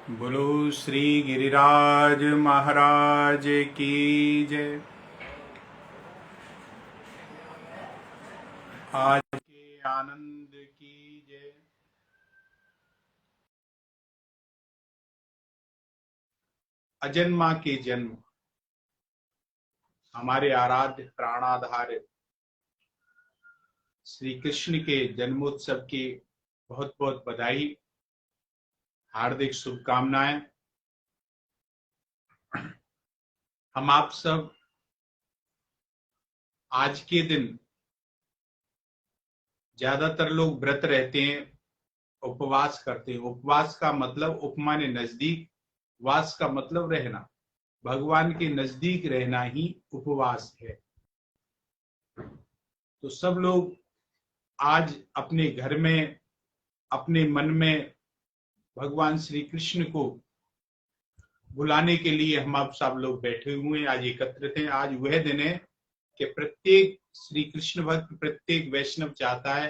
बोलो श्री गिरिराज महाराज की जय। आज के आनंद की जय। अजन्मा के जन्म हमारे आराध्य प्राणाधार श्री कृष्ण के जन्मोत्सव की बहुत बहुत बधाई, हार्दिक शुभकामनाएं। हम आप सब आज के दिन ज्यादातर लोग व्रत रहते हैं, उपवास करते हैं। उपवास का मतलब उपमाने नजदीक, वास का मतलब रहना। भगवान के नजदीक रहना ही उपवास है। तो सब लोग आज अपने घर में, अपने मन में भगवान श्री कृष्ण को बुलाने के लिए हम आप सब लोग बैठे हुए हैं, आज एकत्रित हैं। आज वह दिन है कि प्रत्येक श्री कृष्ण भक्त, प्रत्येक वैष्णव चाहता है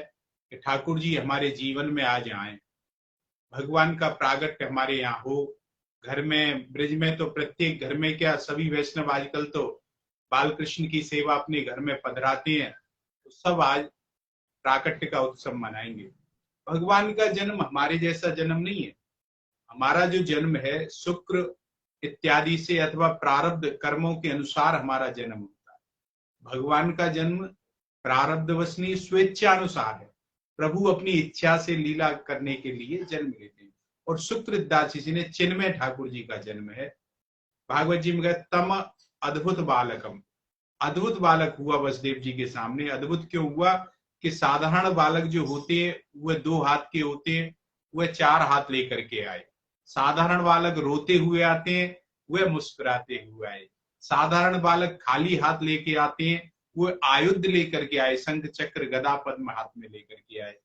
कि ठाकुर जी हमारे जीवन में आ जाएं, भगवान का प्रागट्य हमारे यहाँ हो। घर में, ब्रिज में तो प्रत्येक घर में, क्या सभी वैष्णव आजकल तो बाल कृष्ण की सेवा अपने घर में पधराते हैं, तो सब आज प्राकट्य का उत्सव मनाएंगे। भगवान का जन्म हमारे जैसा जन्म नहीं है। हमारा जो जन्म है शुक्र इत्यादि से अथवा प्रारब्ध कर्मों के अनुसार हमारा जन्म होता है। भगवान का जन्म प्रारब्धवश नहीं, स्वेच्छानुसार है। प्रभु अपनी इच्छा से लीला करने के लिए जन्म लेते हैं। और शुक्र द्वादशी ने चिन्मय ठाकुर जी का जन्म है। भागवत जी में कहते तम अद्भुत बालकम, अद्भुत बालक हुआ वसुदेव जी के सामने। अद्भुत क्यों हुआ कि साधारण बालक जो होते हैं वह 2 हाथ के होते हैं, वह 4 हाथ लेकर के आए। साधारण बालक रोते हुए आते हैं, वह मुस्कुराते हुए आए। साधारण बालक खाली हाथ लेके आते हैं, वह आयुध लेकर के आए, शंख चक्र गदा पद्म हाथ में लेकर के आए।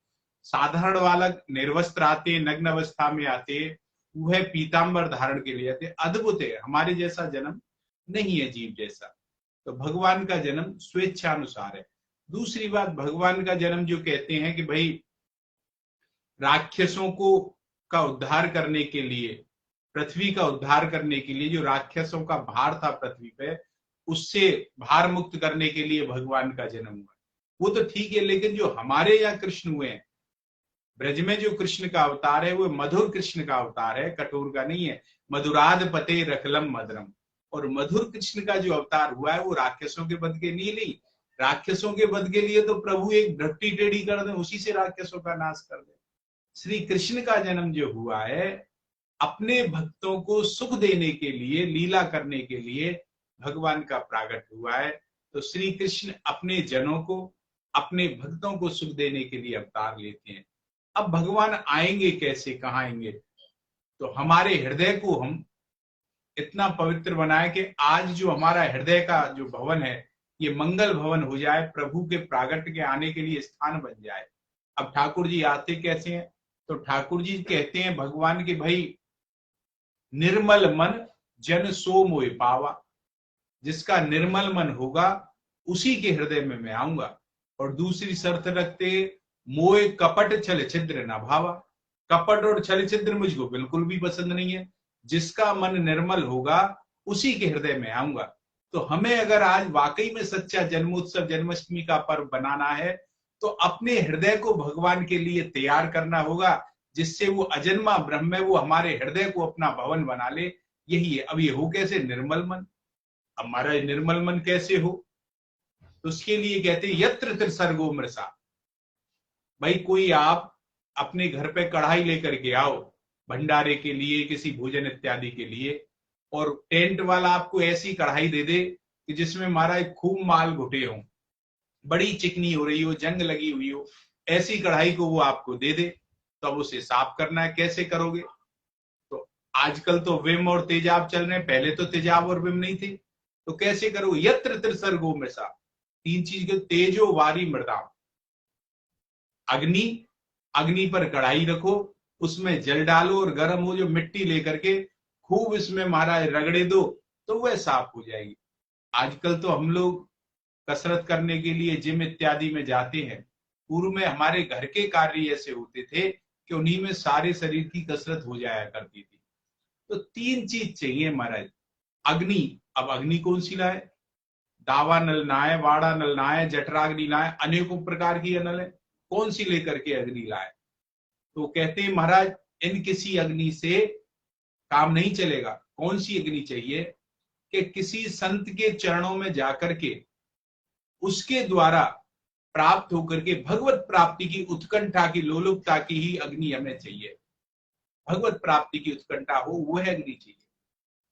साधारण बालक निर्वस्त्र आते, नग्न अवस्था में आते, वह पीतांबर धारण के लिए आते। अद्भुत है, हमारे जैसा जन्म नहीं है जीव जैसा। तो भगवान का जन्म स्वेच्छानुसार है। दूसरी बात, भगवान का जन्म जो कहते हैं कि भाई राक्षसों को का उद्धार करने के लिए, पृथ्वी का उद्धार करने के लिए, जो राक्षसों का भार था पृथ्वी पे, उससे भार मुक्त करने के लिए भगवान का जन्म हुआ। वो तो ठीक है, लेकिन जो हमारे यहाँ कृष्ण हुए हैं, ब्रज में जो कृष्ण का अवतार है वो मधुर कृष्ण का अवतार है, कठोर का नहीं है। मधुराध पते रखलम मधुरम। और मधुर कृष्ण का जो अवतार हुआ है वो राक्षसों के वध के लिए नहीं। राक्षसों के वध के लिए तो प्रभु एक भट्टी टेढ़ी कर दे, उसी से राक्षसों का नाश कर दे। श्री कृष्ण का जन्म जो हुआ है अपने भक्तों को सुख देने के लिए, लीला करने के लिए भगवान का प्रागट हुआ है। तो श्री कृष्ण अपने जनों को, अपने भक्तों को सुख देने के लिए अवतार लेते हैं। अब भगवान आएंगे कैसे, कहाँ आएंगे? तो हमारे हृदय को हम इतना पवित्र बनाए कि आज जो हमारा हृदय का जो भवन है ये मंगल भवन हो जाए, प्रभु के प्रागट्य के आने के लिए स्थान बन जाए। अब ठाकुर जी आते कैसे हैं? तो ठाकुर जी कहते हैं भगवान के, भाई निर्मल मन जन सो मोहि पावा। जिसका निर्मल मन होगा उसी के हृदय में मैं आऊंगा। और दूसरी शर्त रखते, मोए कपट छल छिद्र न भावा। कपट और छल छिद्र मुझको बिल्कुल भी पसंद नहीं है। जिसका मन निर्मल होगा उसी के हृदय में आऊंगा। तो हमें अगर आज वाकई में सच्चा जन्मोत्सव, जन्माष्टमी का पर्व बनाना है तो अपने हृदय को भगवान के लिए तैयार करना होगा, जिससे वो अजन्मा ब्रह्म है वो हमारे हृदय को अपना भवन बना ले। यही है। अब ये हो कैसे? निर्मल मन। हमारा निर्मल मन कैसे हो? तो उसके लिए कहते हैं यत्र त्रिसर्गो मृषा। भाई कोई आप अपने घर पे कढ़ाई लेकर के आओ भंडारे के लिए, किसी भोजन इत्यादि के लिए, और टेंट वाला आपको ऐसी कढ़ाई दे दे कि जिसमें हमारा खूब माल घुटे हो, बड़ी चिकनी हो रही हो, जंग लगी हुई हो, ऐसी कढ़ाई को वो आपको दे दे, तो अब उसे साफ करना है, कैसे करोगे? तो आजकल तो विम और तेजाब चल रहे हैं, पहले तो तेजाब और विम नहीं थे। तो कैसे करो? यत्र त्रिसर्गो मृषा, 3 चीज के, तेजो वारी मृदा। अग्नि, अग्नि पर कढ़ाई रखो, उसमें जल डालो और गर्म हो जो मिट्टी लेकर के खूब इसमें महाराज रगड़े दो, तो वह साफ हो जाएगी। आजकल तो हम लोग कसरत करने के लिए जिम इत्यादि में जाते हैं। पूर्व में हमारे घर के कार्य ऐसे होते थे कि उन्हीं में सारे शरीर की कसरत हो जाया करती थी। तो 3 चीज चाहिए महाराज। अग्नि, अब अग्नि कौन सी लाए? दावा नल लाए, वाड़ा नल लाए, जठराग्नि लाए, अनेकों प्रकार की अनल है, कौन सी लेकर के अग्नि लाए? तो कहते हैं महाराज इन किसी अग्नि से काम नहीं चलेगा। कौन सी अग्नि चाहिए? कि किसी संत के चरणों में जाकर के उसके द्वारा प्राप्त होकर के भगवत प्राप्ति की उत्कंठा की, लोलुपता की ही अग्नि हमें चाहिए। भगवत प्राप्ति की उत्कंठा हो वह अग्नि चाहिए।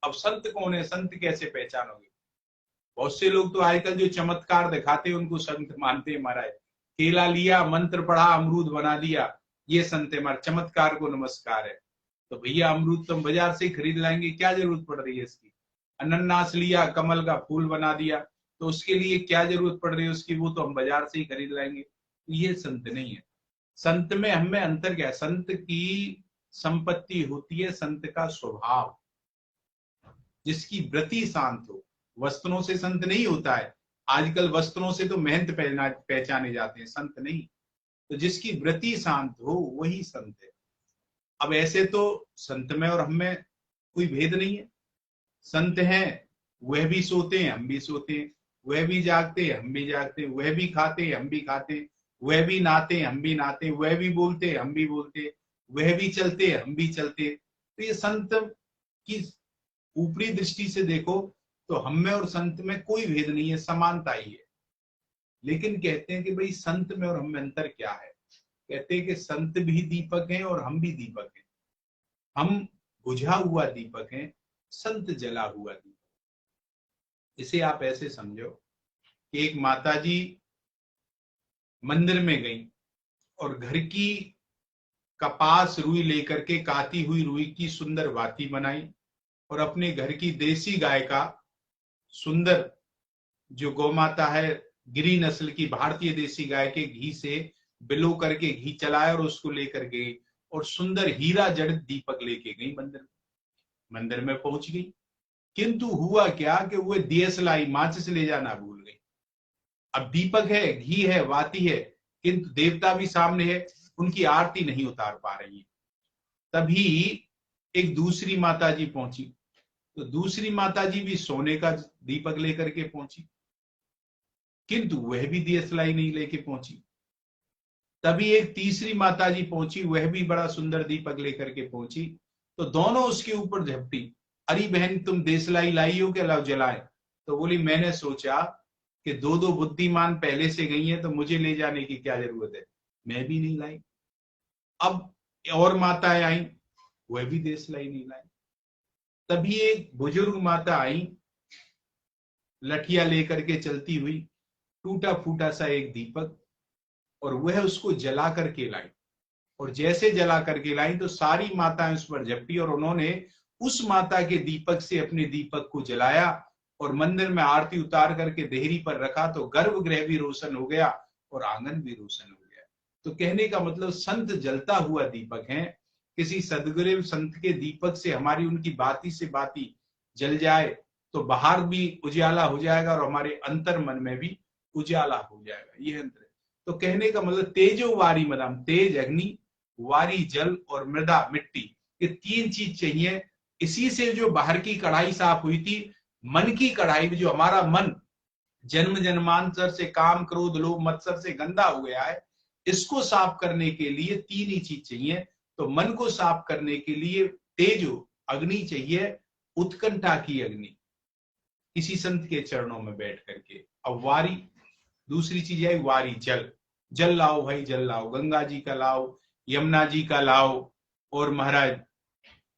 अब संत कौन है, संत कैसे पहचानोगे? बहुत से लोग तो आजकल जो चमत्कार दिखाते हैं उनको संत मानते हैं महाराज। केला लिया, मंत्र पढ़ा, अमरूद बना दिया, ये संत है हमारे, चमत्कार को नमस्कार है। तो भैया अमरूद तो हम बाजार से ही खरीद लाएंगे, क्या जरूरत पड़ रही है इसकी? अनन्नास लिया, कमल का फूल बना दिया, तो उसके लिए क्या जरूरत पड़ रही है उसकी? वो तो हम बाजार से ही खरीद लाएंगे। ये संत नहीं है। संत में हमें अंतर क्या है? संत की संपत्ति होती है संत का स्वभाव, जिसकी वृत्ति शांत हो। वस्त्रों से संत नहीं होता है। आजकल वस्त्रों से तो मेहनत पहचाने जाते हैं, संत नहीं। तो जिसकी वृत्ति शांत हो वही संत है। अब ऐसे तो संत में और हम में कोई भेद नहीं है। संत हैं वह भी सोते हैं, हम भी सोते हैं, वह भी जागते हैं, हम भी जागते हैं, वह भी खाते हैं, हम भी खाते हैं, वह भी नहाते हैं, हम भी नहाते हैं, वह भी बोलते हैं, हम भी बोलते हैं, वह भी चलते हैं, हम भी चलते हैं। तो ये संत की ऊपरी दृष्टि से देखो तो हम में और संत में कोई भेद नहीं है, समानता ही है। लेकिन कहते हैं कि भाई संत में और हम में अंतर क्या है? कहते हैं कि संत भी दीपक हैं और हम भी दीपक हैं। हम बुझा हुआ दीपक हैं, संत जला हुआ दीपक। इसे आप ऐसे समझो कि एक माताजी मंदिर में गई और घर की कपास रुई लेकर के काती हुई रुई की सुंदर वाती बनाई और अपने घर की देसी गाय का सुंदर, जो गौ माता है गिरी नस्ल की भारतीय देसी गाय के घी से बिलो करके घी चलाया और उसको लेकर गई और सुंदर हीरा जड़ित दीपक लेके गई मंदिर में पहुंच गई। किंतु हुआ क्या कि वो दियसलाई माचिस ले जाना भूल गई। अब दीपक है, घी है, वाती है, किंतु देवता भी सामने है, उनकी आरती नहीं उतार पा रही है। तभी एक दूसरी माताजी पहुंची, तो दूसरी माताजी भी सोने का दीपक लेकर के पहुंची, किंतु वह भी दियसलाई नहीं लेके पहुंची। तभी एक तीसरी माताजी पहुंची, वह भी बड़ा सुंदर दीपक लेकर के पहुंची। तो दोनों उसके ऊपर झपटी, अरे बहन तुम देसलाई लाई हो क्या, लाओ जलाए। तो बोली मैंने सोचा कि दो दो बुद्धिमान पहले से गई हैं तो मुझे ले जाने की क्या जरूरत है, मैं भी नहीं लाई। अब और माताएं आई, वह भी देसलाई नहीं लाई। तभी एक बुजुर्ग माता आई, लठिया लेकर के चलती हुई, टूटा फूटा सा एक दीपक, और वह उसको जला करके लाई। और जैसे जला करके लाई तो सारी माताएं उस पर झपटी और उन्होंने उस माता के दीपक से अपने दीपक को जलाया और मंदिर में आरती उतार करके देहरी पर रखा। तो गर्भगृह भी रोशन हो गया और आंगन भी रोशन हो गया। तो कहने का मतलब संत जलता हुआ दीपक है। किसी सदगुरु संत के दीपक से हमारी उनकी बाती से बाती जल जाए तो बाहर भी उजाला हो जाएगा और हमारे अंतर मन में भी उजाला हो जाएगा। ये अंतर है। तो कहने का मतलब तेजो वारी मदम, तेज अग्नि, वारी जल और मृदा मिट्टी, ये 3 चीज चाहिए। इसी से जो बाहर की कढ़ाई साफ हुई थी, मन की कढ़ाई में जो हमारा मन जन्म जन्मांतर से काम क्रोध लोभ मत्सर से गंदा हो गया है, इसको साफ करने के लिए 3 ही चीज चाहिए। तो मन को साफ करने के लिए तेजो अग्नि चाहिए, उत्कंठा की अग्नि, किसी संत के चरणों में बैठ करके। अब वारी, दूसरी चीज है वारी जल, जल लाओ भाई जल लाओ, गंगा जी का लाओ, यमुना जी का लाओ, और महाराज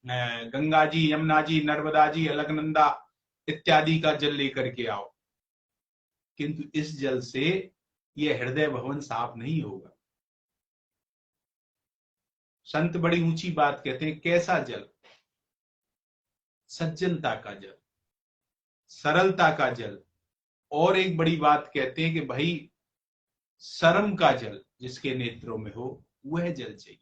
गंगा जी, यमुना जी, नर्मदा जी, अलकनंदा इत्यादि का जल लेकर के आओ। किंतु इस जल से यह हृदय भवन साफ नहीं होगा। संत बड़ी ऊंची बात कहते हैं, कैसा जल? सज्जनता का जल, सरलता का जल। और एक बड़ी बात कहते हैं कि भाई शर्म का जल जिसके नेत्रों में हो, वह जल चाहिए।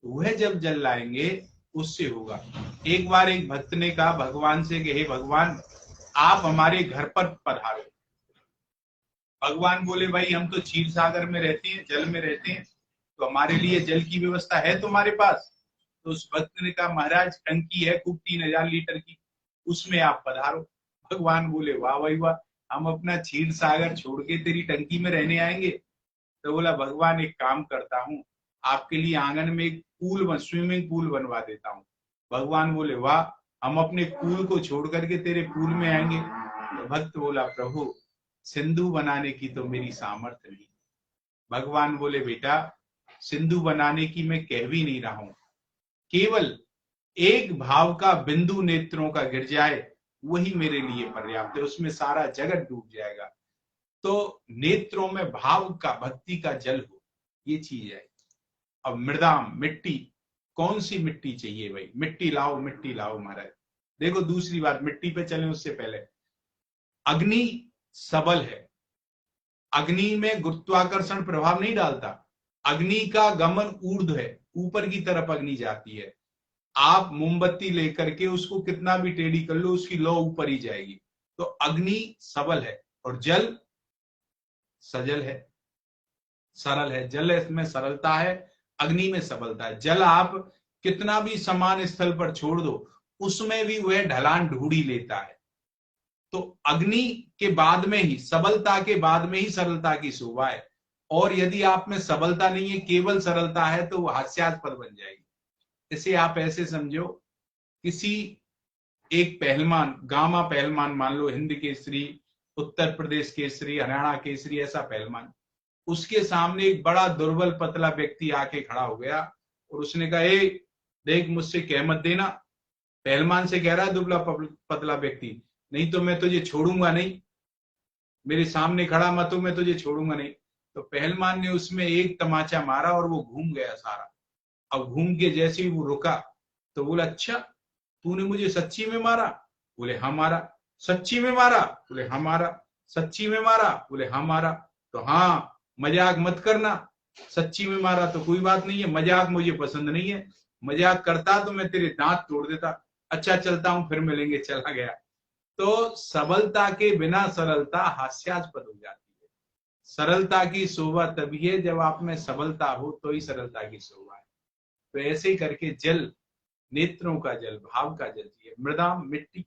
वह जब जल लाएंगे उससे होगा। एक बार एक भक्त ने कहा भगवान से कि हे भगवान आप हमारे घर पर पधारो। भगवान बोले भाई हम तो क्षीर सागर में रहते हैं, जल में रहते हैं, तो हमारे लिए जल की व्यवस्था है तुम्हारे पास? तो उस भक्त ने कहा महाराज टंकी है खूब 3000 लीटर की, उसमें आप पधारो। भगवान बोले वाह भाई वाह, हम अपना क्षीर सागर छोड़ के तेरी टंकी में रहने आएंगे। तो बोला भगवान एक काम करता हूँ, आपके लिए आंगन में एक स्विमिंग पूल बनवा देता हूँ। भगवान बोले वाह, हम अपने पूल को छोड़ करके तेरे पूल में आएंगे। तो भक्त बोला प्रभु सिंधु बनाने की तो मेरी सामर्थ्य नहीं। भगवान बोले बेटा सिंधु बनाने की मैं कह भी नहीं रहा हूं, केवल एक भाव का बिंदु नेत्रों का गिर जाए वही मेरे लिए पर्याप्त है, उसमें सारा जगत डूब जाएगा। तो नेत्रों में भाव का भक्ति का जल हो, ये चीज है। अब मृदाम मिट्टी, कौन सी मिट्टी चाहिए भाई, मिट्टी लाओ महाराज। देखो दूसरी बात, मिट्टी पे चले उससे पहले, अग्नि सबल है, अग्नि में गुरुत्वाकर्षण प्रभाव नहीं डालता, अग्नि का गमन ऊर्ध्व है, ऊपर की तरफ अग्नि जाती है। आप मोमबत्ती लेकर के उसको कितना भी टेढ़ी कर लो उसकी लौ ऊपर ही जाएगी। तो अग्नि सबल है और जल सजल है, सरल है। जल में सरलता है, अग्नि में सबलता है। जल आप कितना भी समान स्थल पर छोड़ दो उसमें भी वह ढलान ढूंढी लेता है। तो अग्नि के बाद में ही, सबलता के बाद में ही सरलता की शोभा है। और यदि आप में सबलता नहीं है केवल सरलता है तो वो हास्यास्पद बन जाएगी। इसे आप ऐसे समझो, किसी एक पहलवान, गामा पहलवान मान लो, हिंद केसरी, उत्तर प्रदेश केसरी, हरियाणा केसरी, ऐसा पहलवान, उसके सामने एक बड़ा दुर्बल पतला व्यक्ति आके खड़ा हो गया और उसने कहा ए देख मुझसे कह मत देना। पहलवान से कह रहा है दुबला पतला व्यक्ति, नहीं तो मैं तुझे छोड़ूंगा नहीं, मेरे सामने खड़ा मत हो, मैं तुझे छोड़ूंगा नहीं। तो पहलवान ने उसमें एक तमाचा मारा और वो घूम गया सारा। अब घूम के जैसे ही वो रुका तो बोला अच्छा तूने मुझे सच्ची में मारा? बोले हाँ मारा। सच्ची में मारा? बोले हाँ मारा। सच्ची में मारा? बोले हाँ मारा। तो हाँ मजाक मत करना, सच्ची में मारा तो कोई बात नहीं है, मजाक मुझे पसंद नहीं है, मजाक करता तो मैं तेरे दांत तोड़ देता। अच्छा चलता हूं फिर मिलेंगे, चला गया। तो सबलता के बिना सरलता हास्यास्पद हो जाती है। सरलता की शोभा तभी है जब आप में सबलता हो, तो ही सरलता की शोभा है। तो ऐसे ही करके जल, नेत्रों का जल, भाव का जल चाहिए। मृदाम मिट्टी,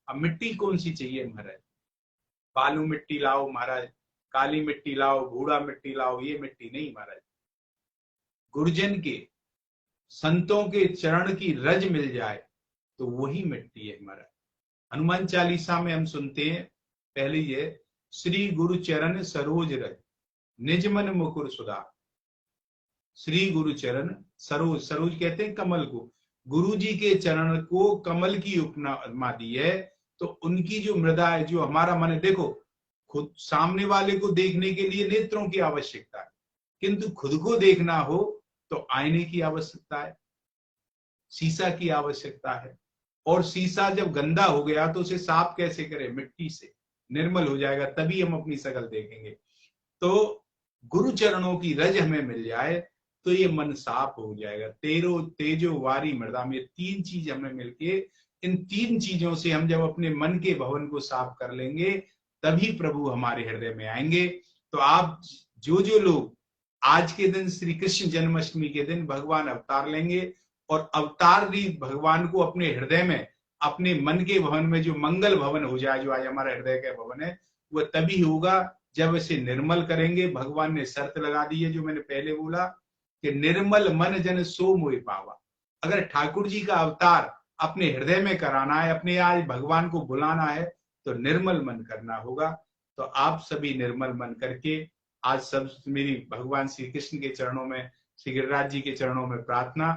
अब मिट्टी कौन सी चाहिए महाराज? बालू मिट्टी लाओ महाराज, काली मिट्टी लाओ, भूड़ा मिट्टी लाओ, ये मिट्टी नहीं महाराज। गुरुजन के, संतों के चरण की रज मिल जाए तो वही मिट्टी है महाराज। हनुमान चालीसा में हम सुनते हैं पहले ये, श्री गुरु चरण सरोज रज निज मन मुकुर सुधा। श्री गुरु चरण सरोज, सरोज कहते हैं कमल को, गुरु जी के चरण को कमल की उपमा दी है। तो उनकी जो मृदा है, जो हमारा मन है, देखो खुद सामने वाले को देखने के लिए नेत्रों की आवश्यकता है, किंतु खुद को देखना हो तो आईने की आवश्यकता है, शीशा की आवश्यकता है। और शीशा जब गंदा हो गया तो उसे साफ कैसे करें? मिट्टी से निर्मल हो जाएगा, तभी हम अपनी शकल देखेंगे। तो गुरु चरणों की रज हमें मिल जाए तो ये मन साफ हो जाएगा। तेरो तेजो वारी मृदाम, ये तीन चीज हमें मिलके, इन तीन चीजों से हम जब अपने मन के भवन को साफ कर लेंगे तभी प्रभु हमारे हृदय में आएंगे। तो आप जो लोग आज के दिन श्री कृष्ण जन्माष्टमी के दिन भगवान अवतार लेंगे और अवतार भगवान को अपने हृदय में, अपने मन के भवन में जो मंगल भवन हो जाए, जो आज हमारा हृदय का भवन है, वह तभी होगा जब इसे निर्मल करेंगे। भगवान ने शर्त लगा दी है जो मैंने पहले बोला कि निर्मल मन जन सो मोहि पावा। अगर ठाकुर जी का अवतार अपने हृदय में कराना है, अपने आज भगवान को बुलाना है, तो निर्मल मन करना होगा। तो आप सभी निर्मल मन करके आज सब, मेरी भगवान श्री कृष्ण के चरणों में, श्री गिरिराज जी के चरणों में प्रार्थना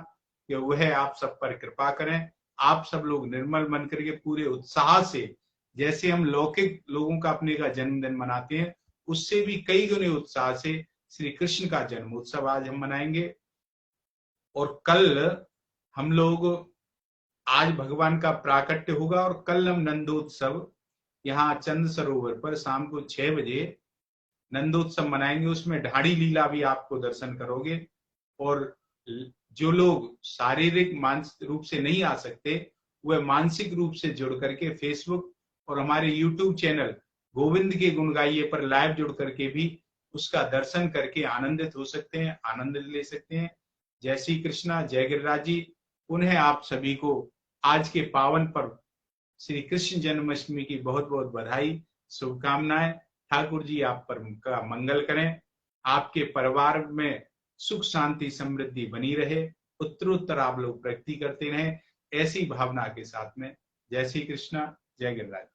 कि वह आप सब पर कृपा करें। आप सब लोग निर्मल मन करके पूरे उत्साह से, जैसे हम लौकिक लोगों का अपने का जन्मदिन मनाते हैं उससे भी कई गुने उत्साह से श्री कृष्ण का जन्मोत्सव आज हम मनाएंगे। और कल हम लोग, आज भगवान का प्राकट्य होगा और कल हम नंदोत्सव यहाँ चंद सरोवर पर शाम को 6 बजे नंदोत्सव मनाएंगे। उसमें ढाड़ी लीला भी आपको दर्शन करोगे। और जो लोग शारीरिक मानसिक रूप से नहीं आ सकते, वह मानसिक रूप से जुड़ करके फेसबुक और हमारे यूट्यूब चैनल गोविंद के गुण गाइए पर लाइव जुड़ करके भी उसका दर्शन करके आनंदित हो सकते हैं, आनंद ले सकते हैं। जय श्री कृष्णा, जय गिरिराज जी। उन्हें आप सभी को आज के पावन पर्व श्री कृष्ण जन्माष्टमी की बहुत बहुत बधाई, शुभकामनाएं। ठाकुर जी आप पर का मंगल करें, आपके परिवार में सुख शांति समृद्धि बनी रहे, उत्तरोत्तर आप लोग प्रगति करते रहें, ऐसी भावना के साथ में। जय श्री कृष्णा, जय गिरिराज।